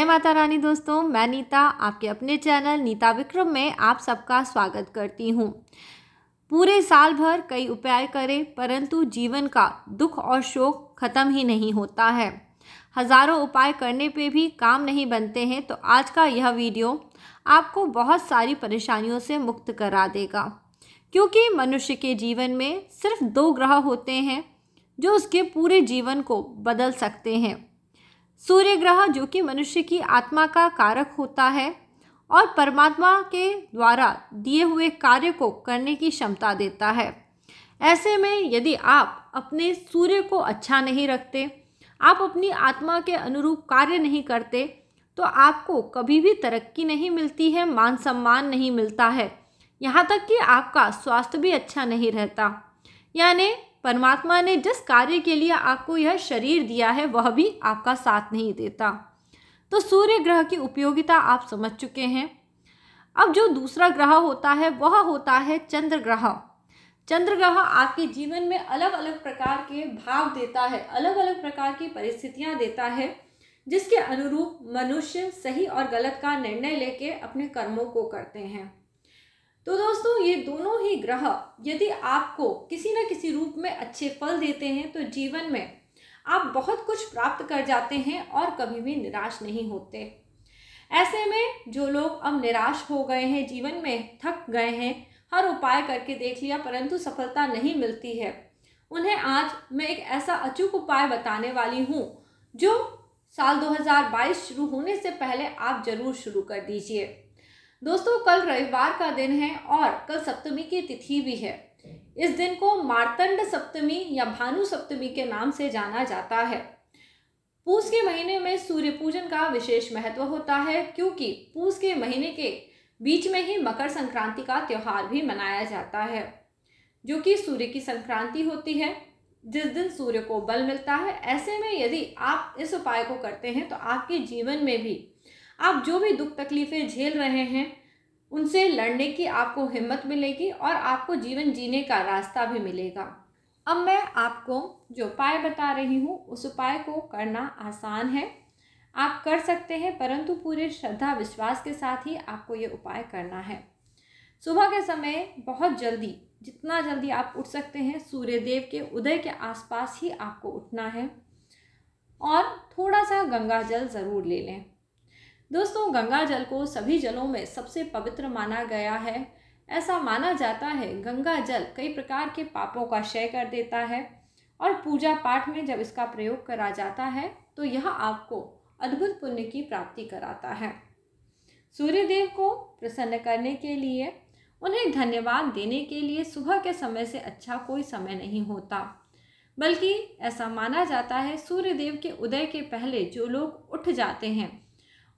माता रानी दोस्तों, मैं नीता आपके अपने चैनल नीता विक्रम में आप सबका स्वागत करती हूँ। पूरे साल भर कई उपाय करें परंतु जीवन का दुख और शोक खत्म ही नहीं होता है। हजारों उपाय करने पे भी काम नहीं बनते हैं तो आज का यह वीडियो आपको बहुत सारी परेशानियों से मुक्त करा देगा। क्योंकि मनुष्य के जीवन में सिर्फ 2 ग्रह होते हैं जो उसके पूरे जीवन को बदल सकते हैं। सूर्य ग्रह जो कि मनुष्य की आत्मा का कारक होता है और परमात्मा के द्वारा दिए हुए कार्य को करने की क्षमता देता है। ऐसे में यदि आप अपने सूर्य को अच्छा नहीं रखते, आप अपनी आत्मा के अनुरूप कार्य नहीं करते तो आपको कभी भी तरक्की नहीं मिलती है, मान सम्मान नहीं मिलता है, यहाँ तक कि आपका स्वास्थ्य भी अच्छा नहीं रहता। यानी परमात्मा ने जिस कार्य के लिए आपको यह शरीर दिया है वह भी आपका साथ नहीं देता। तो सूर्य ग्रह की उपयोगिता आप समझ चुके हैं। अब जो दूसरा ग्रह होता है वह होता है चंद्र ग्रह। चंद्र ग्रह आपके जीवन में अलग अलग प्रकार के भाव देता है, अलग अलग प्रकार की परिस्थितियां देता है, जिसके अनुरूप मनुष्य सही और गलत का निर्णय लेके अपने कर्मों को करते हैं। तो दोस्तों, ये दोनों ही ग्रह यदि आपको किसी न किसी रूप में अच्छे फल देते हैं तो जीवन में आप बहुत कुछ प्राप्त कर जाते हैं और कभी भी निराश नहीं होते। ऐसे में जो लोग अब निराश हो गए हैं, जीवन में थक गए हैं, हर उपाय करके देख लिया परंतु सफलता नहीं मिलती है, उन्हें आज मैं एक ऐसा अचूक उपाय बताने वाली हूँ जो साल 2022 शुरू होने से पहले आप जरूर शुरू कर दीजिए। दोस्तों, कल रविवार का दिन है और कल सप्तमी की तिथि भी है। इस दिन को मार्तंड सप्तमी या भानु सप्तमी के नाम से जाना जाता है। पूस के महीने में सूर्य पूजन का विशेष महत्व होता है क्योंकि पूस के महीने के बीच में ही मकर संक्रांति का त्यौहार भी मनाया जाता है, जो कि सूर्य की संक्रांति होती है, जिस दिन सूर्य को बल मिलता है। ऐसे में यदि आप इस उपाय को करते हैं तो आपके जीवन में भी आप जो भी दुख तकलीफें झेल रहे हैं उनसे लड़ने की आपको हिम्मत मिलेगी और आपको जीवन जीने का रास्ता भी मिलेगा। अब मैं आपको जो उपाय बता रही हूँ उस उपाय को करना आसान है, आप कर सकते हैं, परंतु पूरे श्रद्धा विश्वास के साथ ही आपको ये उपाय करना है। सुबह के समय बहुत जल्दी, जितना जल्दी आप उठ सकते हैं, सूर्य देव के उदय के आसपास ही आपको उठना है और थोड़ा सा गंगा जल ज़रूर ले लें। दोस्तों, गंगा जल को सभी जलों में सबसे पवित्र माना गया है। ऐसा माना जाता है गंगा जल कई प्रकार के पापों का क्षय कर देता है और पूजा पाठ में जब इसका प्रयोग करा जाता है तो यह आपको अद्भुत पुण्य की प्राप्ति कराता है। सूर्यदेव को प्रसन्न करने के लिए, उन्हें धन्यवाद देने के लिए सुबह के समय से अच्छा कोई समय नहीं होता, बल्कि ऐसा माना जाता है सूर्यदेव के उदय के पहले जो लोग उठ जाते हैं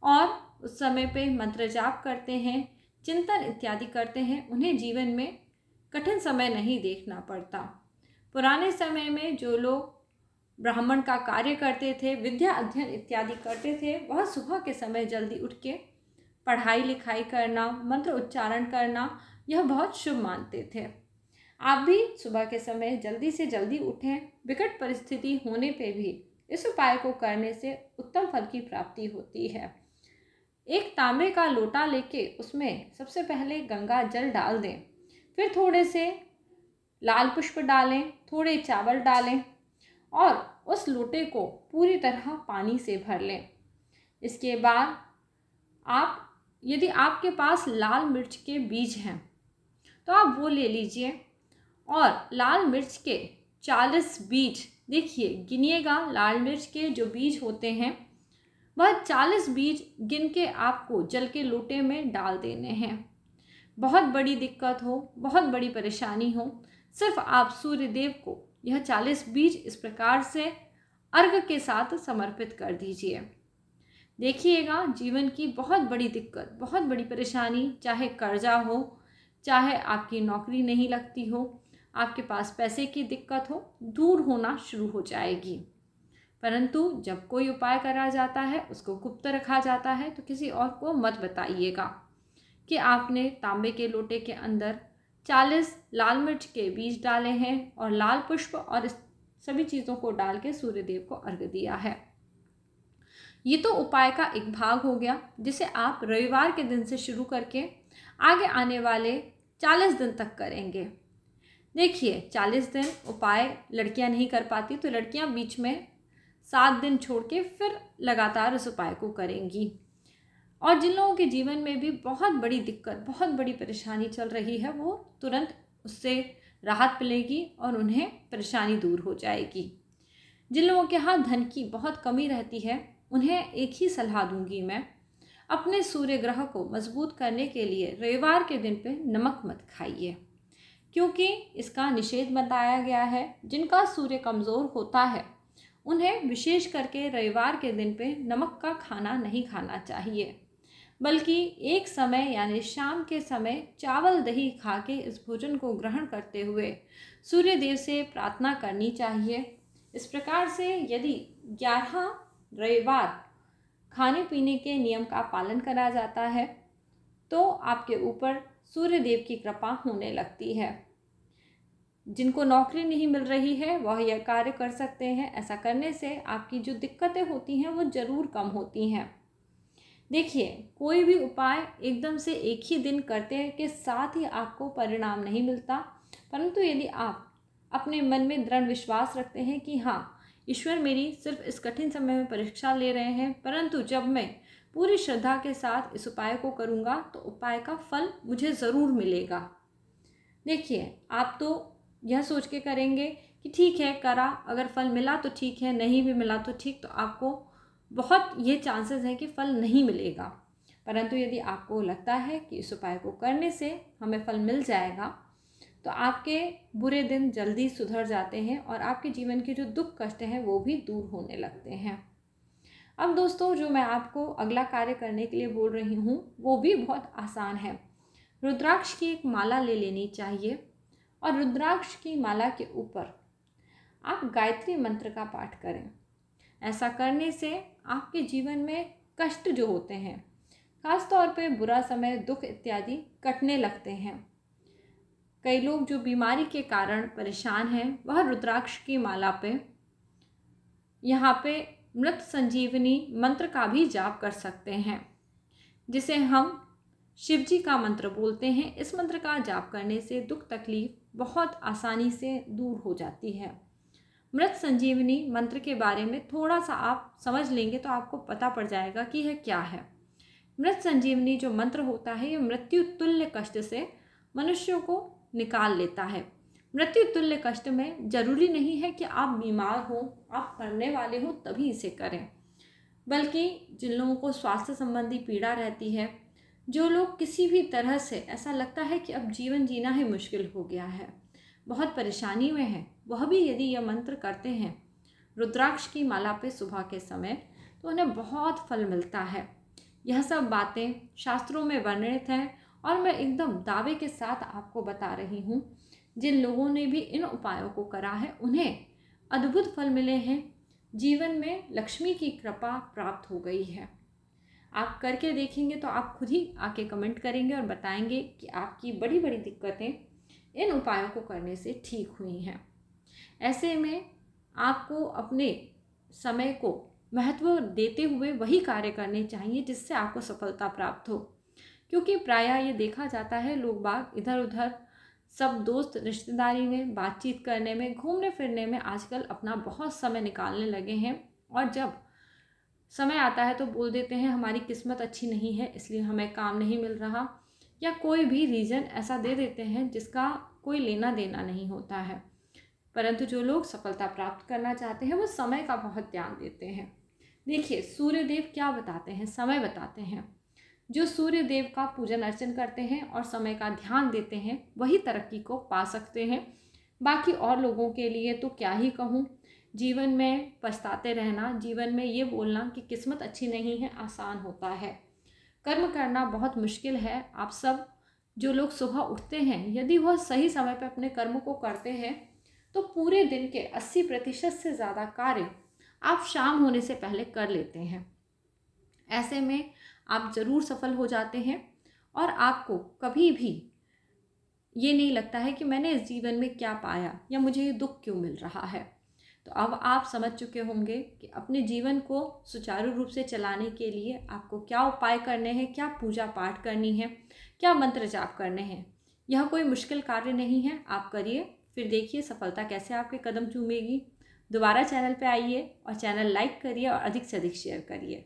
और उस समय पे मंत्र जाप करते हैं, चिंतन इत्यादि करते हैं, उन्हें जीवन में कठिन समय नहीं देखना पड़ता। पुराने समय में जो लोग ब्राह्मण का कार्य करते थे, विद्या अध्ययन इत्यादि करते थे, वह सुबह के समय जल्दी उठ के पढ़ाई लिखाई करना, मंत्र उच्चारण करना, यह बहुत शुभ मानते थे। आप भी सुबह के समय जल्दी से जल्दी उठें। विकट परिस्थिति होने पे भी इस उपाय को करने से उत्तम फल की प्राप्ति होती है। एक तांबे का लोटा लेके उसमें सबसे पहले गंगा जल डाल दें, फिर थोड़े से लाल पुष्प डालें, थोड़े चावल डालें और उस लोटे को पूरी तरह पानी से भर लें। इसके बाद यदि आपके पास लाल मिर्च के बीज हैं तो आप वो ले लीजिए और लाल मिर्च के 40 बीज, देखिए गिनिएगा, लाल मिर्च के जो बीज होते हैं वह 40 बीज गिन के आपको जल के लोटे में डाल देने हैं। बहुत बड़ी दिक्कत हो, बहुत बड़ी परेशानी हो, सिर्फ आप सूर्य देव को यह 40 बीज इस प्रकार से अर्घ के साथ समर्पित कर दीजिए। देखिएगा जीवन की बहुत बड़ी दिक्कत, बहुत बड़ी परेशानी, चाहे कर्जा हो, चाहे आपकी नौकरी नहीं लगती हो, आपके पास पैसे की दिक्कत हो, दूर होना शुरू हो जाएगी। परंतु जब कोई उपाय करा जाता है, उसको गुप्त रखा जाता है, तो किसी और को मत बताइएगा कि आपने तांबे के लोटे के अंदर 40 लाल मिर्च के बीज डाले हैं और लाल पुष्प और इस सभी चीज़ों को डाल के सूर्यदेव को अर्घ दिया है। ये तो उपाय का एक भाग हो गया जिसे आप रविवार के दिन से शुरू करके आगे आने वाले 40 दिन तक करेंगे। देखिए 40 दिन उपाय लड़कियां नहीं कर पाती तो लड़कियां बीच में 7 दिन छोड़ के फिर लगातार उस उपाय को करेंगी। और जिन लोगों के जीवन में भी बहुत बड़ी दिक्कत, बहुत बड़ी परेशानी चल रही है, वो तुरंत उससे राहत मिलेगी और उन्हें परेशानी दूर हो जाएगी। जिन लोगों के यहाँ धन की बहुत कमी रहती है, उन्हें एक ही सलाह दूंगी मैं, अपने सूर्य ग्रह को मजबूत करने के लिए रविवार के दिन पे नमक मत खाइए, क्योंकि इसका निषेध बताया गया है। जिनका सूर्य कमज़ोर होता है उन्हें विशेष करके रविवार के दिन पे नमक का खाना नहीं खाना चाहिए, बल्कि एक समय यानी शाम के समय चावल दही खा के इस भोजन को ग्रहण करते हुए सूर्य देव से प्रार्थना करनी चाहिए। इस प्रकार से यदि 11 रविवार खाने पीने के नियम का पालन करा जाता है तो आपके ऊपर सूर्य देव की कृपा होने लगती है। जिनको नौकरी नहीं मिल रही है वह यह कार्य कर सकते हैं। ऐसा करने से आपकी जो दिक्कतें होती हैं वो ज़रूर कम होती हैं। देखिए, कोई भी उपाय एकदम से एक ही दिन करते के साथ ही आपको परिणाम नहीं मिलता, परंतु यदि आप अपने मन में दृढ़ विश्वास रखते हैं कि हाँ, ईश्वर मेरी सिर्फ इस कठिन समय में परीक्षा ले रहे हैं, परंतु जब मैं पूरी श्रद्धा के साथ इस उपाय को करूँगा तो उपाय का फल मुझे ज़रूर मिलेगा। देखिए, आप तो यह सोच के करेंगे कि ठीक है करा, अगर फल मिला तो ठीक है, नहीं भी मिला तो ठीक, तो आपको बहुत ये चांसेस हैं कि फल नहीं मिलेगा। परंतु यदि आपको लगता है कि इस उपाय को करने से हमें फल मिल जाएगा तो आपके बुरे दिन जल्दी सुधर जाते हैं और आपके जीवन के जो दुख कष्ट हैं वो भी दूर होने लगते हैं। अब दोस्तों, जो मैं आपको अगला कार्य करने के लिए बोल रही हूँ वो भी बहुत आसान है। रुद्राक्ष की एक माला ले लेनी चाहिए और रुद्राक्ष की माला के ऊपर आप गायत्री मंत्र का पाठ करें। ऐसा करने से आपके जीवन में कष्ट जो होते हैं, खास तौर पे बुरा समय, दुख इत्यादि कटने लगते हैं। कई लोग जो बीमारी के कारण परेशान हैं वह रुद्राक्ष की माला पे यहाँ पे मृत संजीवनी मंत्र का भी जाप कर सकते हैं, जिसे हम शिव जी का मंत्र बोलते हैं। इस मंत्र का जाप करने से दुख तकलीफ बहुत आसानी से दूर हो जाती है। मृत संजीवनी मंत्र के बारे में थोड़ा सा आप समझ लेंगे तो आपको पता पड़ जाएगा कि यह क्या है। मृत संजीवनी जो मंत्र होता है, ये मृत्यु तुल्य कष्ट से मनुष्यों को निकाल लेता है। मृत्यु तुल्य कष्ट में जरूरी नहीं है कि आप बीमार हो, आप मरने वाले हो तभी इसे करें, बल्कि जिन लोगों को स्वास्थ्य संबंधी पीड़ा रहती है, जो लोग किसी भी तरह से ऐसा लगता है कि अब जीवन जीना ही मुश्किल हो गया है, बहुत परेशानी में है, वह भी यदि यह मंत्र करते हैं रुद्राक्ष की माला पे सुबह के समय, तो उन्हें बहुत फल मिलता है। यह सब बातें शास्त्रों में वर्णित हैं और मैं एकदम दावे के साथ आपको बता रही हूँ। जिन लोगों ने भी इन उपायों को करा है उन्हें अद्भुत फल मिले हैं, जीवन में लक्ष्मी की कृपा प्राप्त हो गई है। आप करके देखेंगे तो आप खुद ही आके कमेंट करेंगे और बताएंगे कि आपकी बड़ी बड़ी दिक्कतें इन उपायों को करने से ठीक हुई हैं। ऐसे में आपको अपने समय को महत्व देते हुए वही कार्य करने चाहिए जिससे आपको सफलता प्राप्त हो, क्योंकि प्रायः ये देखा जाता है लोग बाग इधर उधर सब दोस्त रिश्तेदारी में बातचीत करने में, घूमने फिरने में आजकल अपना बहुत समय निकालने लगे हैं, और जब समय आता है तो बोल देते हैं हमारी किस्मत अच्छी नहीं है इसलिए हमें काम नहीं मिल रहा, या कोई भी रीज़न ऐसा दे देते हैं जिसका कोई लेना देना नहीं होता है। परंतु जो लोग सफलता प्राप्त करना चाहते हैं वो समय का बहुत ध्यान देते हैं। देखिए, सूर्य देव क्या बताते हैं, समय बताते हैं। जो सूर्य देव का पूजन अर्चन करते हैं और समय का ध्यान देते हैं वही तरक्की को पा सकते हैं। बाकी और लोगों के लिए तो क्या ही कहूँ, जीवन में पछताते रहना, जीवन में ये बोलना कि किस्मत अच्छी नहीं है आसान होता है, कर्म करना बहुत मुश्किल है। आप सब जो लोग सुबह उठते हैं यदि वह सही समय पर अपने कर्म को करते हैं तो पूरे दिन के 80% से ज़्यादा कार्य आप शाम होने से पहले कर लेते हैं। ऐसे में आप ज़रूर सफल हो जाते हैं और आपको कभी भी ये नहीं लगता है कि मैंने इस जीवन में क्या पाया या मुझे ये दुख क्यों मिल रहा है। तो अब आप समझ चुके होंगे कि अपने जीवन को सुचारू रूप से चलाने के लिए आपको क्या उपाय करने हैं, क्या पूजा पाठ करनी है, क्या मंत्र जाप करने हैं। यह कोई मुश्किल कार्य नहीं है, आप करिए, फिर देखिए सफलता कैसे आपके कदम चूमेगी। दोबारा चैनल पे आइए और चैनल लाइक करिए और अधिक से अधिक शेयर करिए।